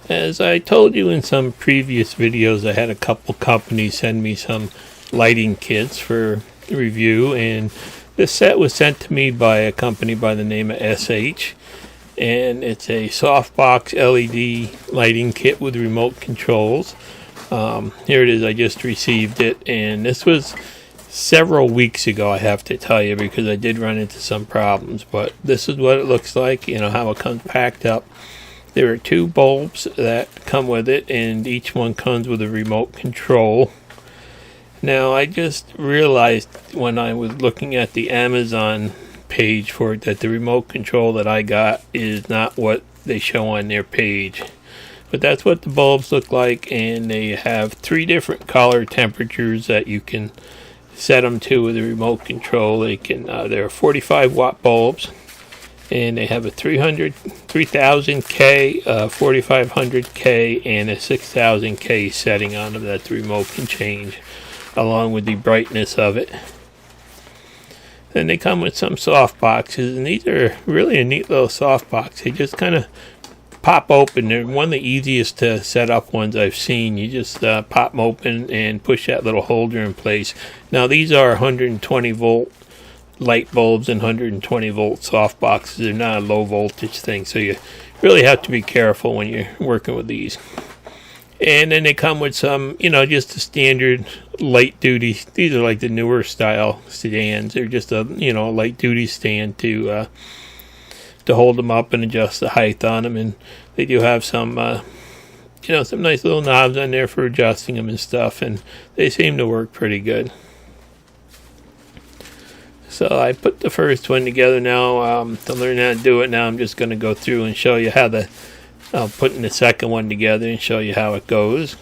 As I told you in some previous videos, I had a couple companies send me some lighting kits for review, and this set was sent to me by a company by the name of SH, and it's a Softbox LED lighting kit with remote controls. Here it is. I just received it, and this was several weeks ago, I have to tell you, because I did run into some problems, but this is what it looks like, how it comes packed up. There are two bulbs that come with it, and each one comes with a remote control. Now, I just realized when I was looking at the Amazon page for it that the remote control that I got is not what they show on their page. But that's what the bulbs look like, and they have 3 different color temperatures that you can set them to with a remote control. They're 45 watt bulbs, and they have a 3000K, 4500K, and a 6000K setting on them that the remote can change, along with the brightness of it. Then they come with some soft boxes, and these are really a neat little soft box. They just kind of pop open. They're one of the easiest to set up ones I've seen. You just pop them open and push that little holder in place. Now these are 120 volt light bulbs and 120 volt soft boxes. They're not a low voltage thing, so you really have to be careful when you're working with these. And then they come with some, just a standard light duty. These are like the newer style stands. They're just a light duty stand to hold them up and adjust the height on them. And they do have some some nice little knobs on there for adjusting them and stuff, and they seem to work pretty good. So I put the first one together now to learn how to do it. Now I'm just going to go through and show you how I'll put in the second one together and show you how it goes.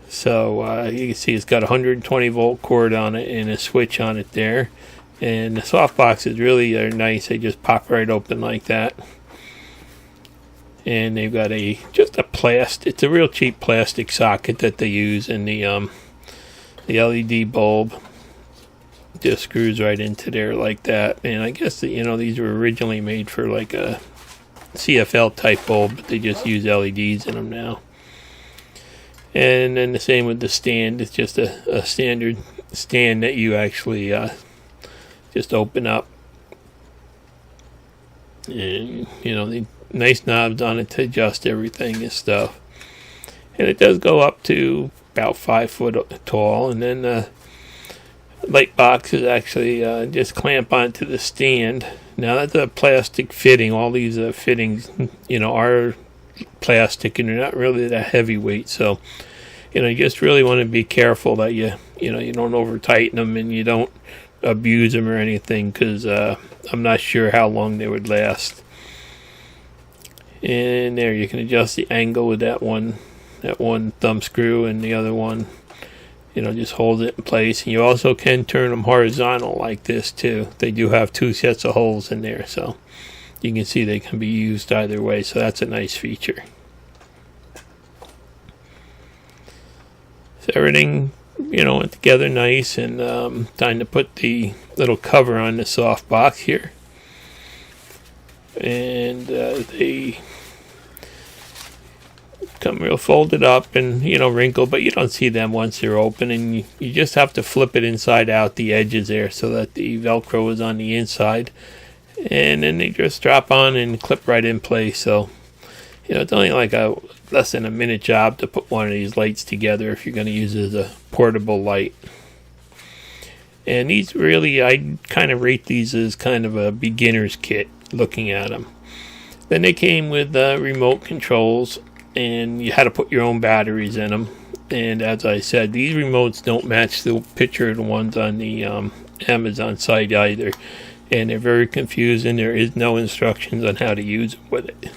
So you can see it's got a 120 volt cord on it and a switch on it there. And the soft boxes really are nice. They just pop right open like that. And they've got just a plastic. It's a real cheap plastic socket that they use in the LED bulb. Just screws right into there like that. And I guess that, these were originally made for like a CFL type bulb, but they just use LEDs in them now. And then the same with the stand. It's just a standard stand that you actually just open up, and the nice knobs on it to adjust everything and stuff. And it does go up to about 5 foot tall, and then the light box is actually just clamp onto the stand. Now that's a plastic fitting. All these fittings are plastic, and they're not really that heavyweight, so you just really want to be careful that you don't over tighten them and you don't abuse them or anything, because I'm not sure how long they would last. And there, you can adjust the angle with that one thumb screw, and the other one just holds it in place. And you also can turn them horizontal like this too. They do have 2 sets of holes in there, so you can see they can be used either way, so that's a nice feature. So everything went together nice, and time to put the little cover on the soft box here. And they come real folded up and wrinkled, but you don't see them once they're open, and you just have to flip it inside out, the edges there, so that the Velcro is on the inside, and then they just drop on and clip right in place. So it's only like less than a minute job to put one of these lights together if you're going to use it as a portable light. And these really, I kind of rate these as kind of a beginner's kit looking at them. Then they came with remote controls, and you had to put your own batteries in them. And as I said, these remotes don't match the picture of the ones on the Amazon site either, and they're very confusing. There is no instructions on how to use it with it.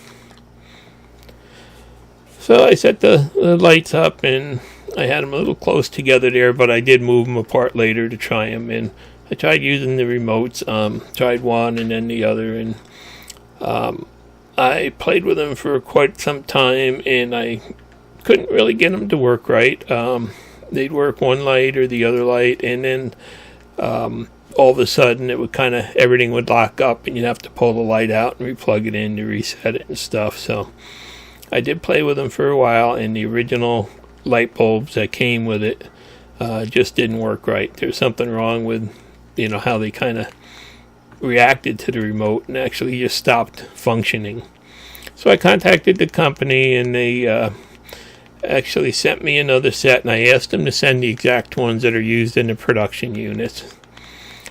So I set the lights up, and I had them a little close together there, but I did move them apart later to try them. And I tried using the remotes, tried one and then the other, and I played with them for quite some time, and I couldn't really get them to work right. They'd work one light or the other light, and then all of a sudden it would everything would lock up, and you'd have to pull the light out and replug it in to reset it and stuff. So I did play with them for a while, and the original light bulbs that came with it just didn't work right. There's something wrong with, how they kind of reacted to the remote and actually just stopped functioning. So I contacted the company, and they actually sent me another set, and I asked them to send the exact ones that are used in the production units.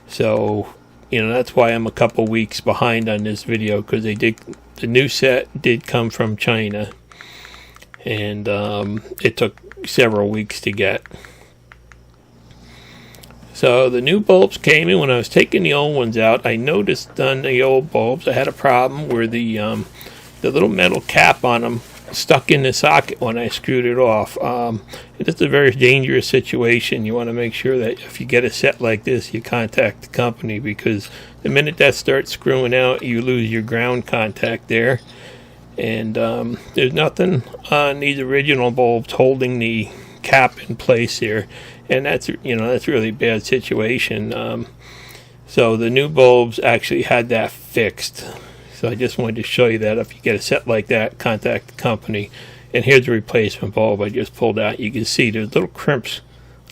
So, that's why I'm a couple weeks behind on this video, because the new set did come from China, and it took several weeks to get. So the new bulbs came in. When I was taking the old ones out, I noticed on the old bulbs I had a problem where the little metal cap on them stuck in the socket when I screwed it off. It's a very dangerous situation. You want to make sure that if you get a set like this, you contact the company, because the minute that starts screwing out, you lose your ground contact there. And there's nothing on these original bulbs holding the cap in place here, and that's really a bad situation. So the new bulbs actually had that fixed. So I just wanted to show you that if you get a set like that, contact the company. And here's the replacement bulb I just pulled out. You can see there's little crimps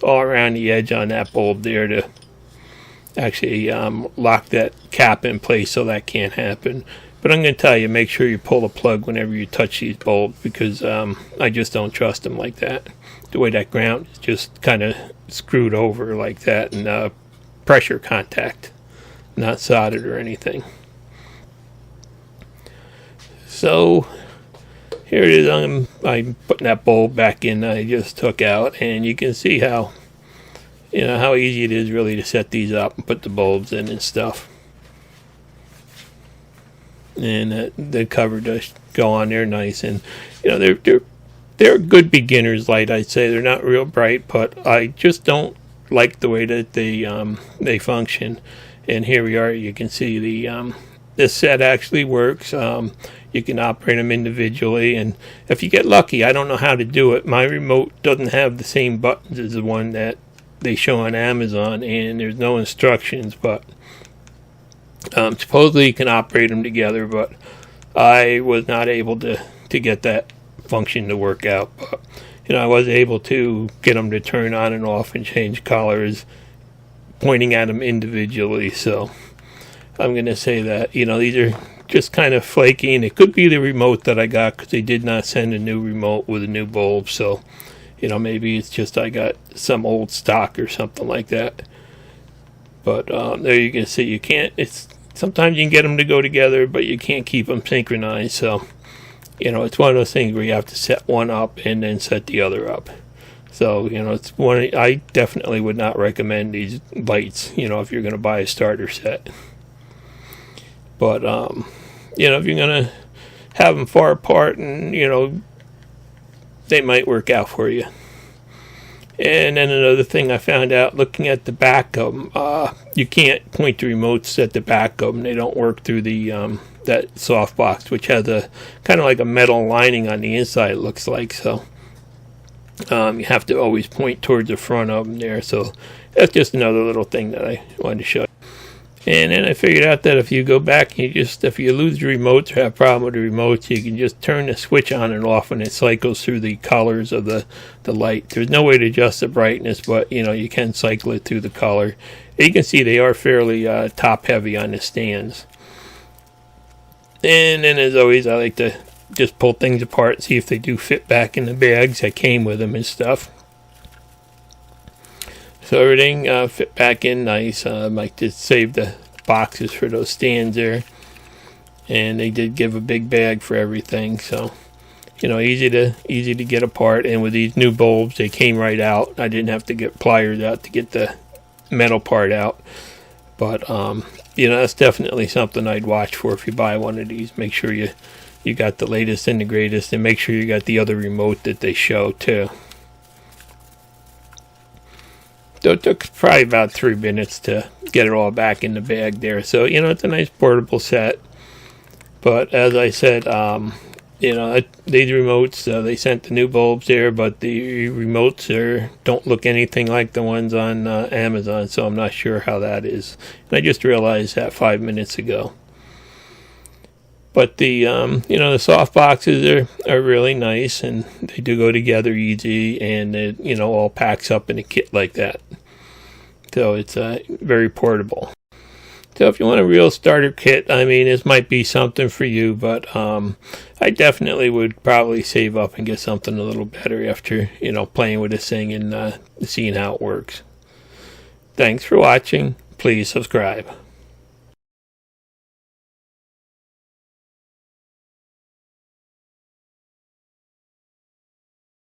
all around the edge on that bulb there to actually lock that cap in place, so that can't happen. But I'm going to tell you, make sure you pull the plug whenever you touch these bulbs, because I just don't trust them like that. The way that ground is just kind of screwed over like that, and pressure contact, not soldered or anything. So here it is. I'm putting that bulb back in that I just took out, and you can see how easy it is really to set these up and put the bulbs in and stuff. And the cover does go on there nice, and they're good beginner's light. I'd say they're not real bright, but I just don't like the way that they function. And here we are. You can see this set actually works. You can operate them individually, and if you get lucky, I don't know how to do it. My remote doesn't have the same buttons as the one that they show on Amazon, and there's no instructions, but supposedly you can operate them together, but I was not able to get that function to work out. But I was able to get them to turn on and off and change colors, pointing at them individually. So I'm going to say that these are just kind of flaky, and it could be the remote that I got, because they did not send a new remote with a new bulb. So maybe it's just I got some old stock or something like that. But there you can see, sometimes you can get them to go together, but you can't keep them synchronized. So it's one of those things where you have to set one up and then set the other up. So it's one I definitely would not recommend these lights, if you're going to buy a starter set. But if you're going to have them far apart, and they might work out for you. And then another thing I found out looking at the back of them, you can't point the remotes at the back of them. They don't work through the that Softbox, which has a kind of like a metal lining on the inside, it looks like. So you have to always point towards the front of them there. So that's just another little thing that I wanted to show you. And then I figured out that if you go back and if you lose the remotes or have a problem with the remotes, you can just turn the switch on and off, and it cycles through the colors of the light. There's no way to adjust the brightness, but you can cycle it through the color. And you can see they are fairly top heavy on the stands. And then as always, I like to just pull things apart and see if they do fit back in the bags that came with them and stuff. So everything fit back in nice. I like to save the boxes for those stands there. And they did give a big bag for everything. So, easy to get apart. And with these new bulbs, they came right out. I didn't have to get pliers out to get the metal part out. But, that's definitely something I'd watch for if you buy one of these. Make sure you got the latest and the greatest. And make sure you got the other remote that they show, too. So it took probably about 3 minutes to get it all back in the bag there. So, it's a nice portable set. But as I said, these remotes, they sent the new bulbs there, but the remotes don't look anything like the ones on Amazon. So I'm not sure how that is. And I just realized that 5 minutes ago. But the the soft boxes are really nice, and they do go together easy, and it all packs up in a kit like that. So it's very portable. So if you want a real starter kit, I mean, this might be something for you, but I definitely would probably save up and get something a little better after, playing with this thing and seeing how it works. Thanks for watching. Please subscribe.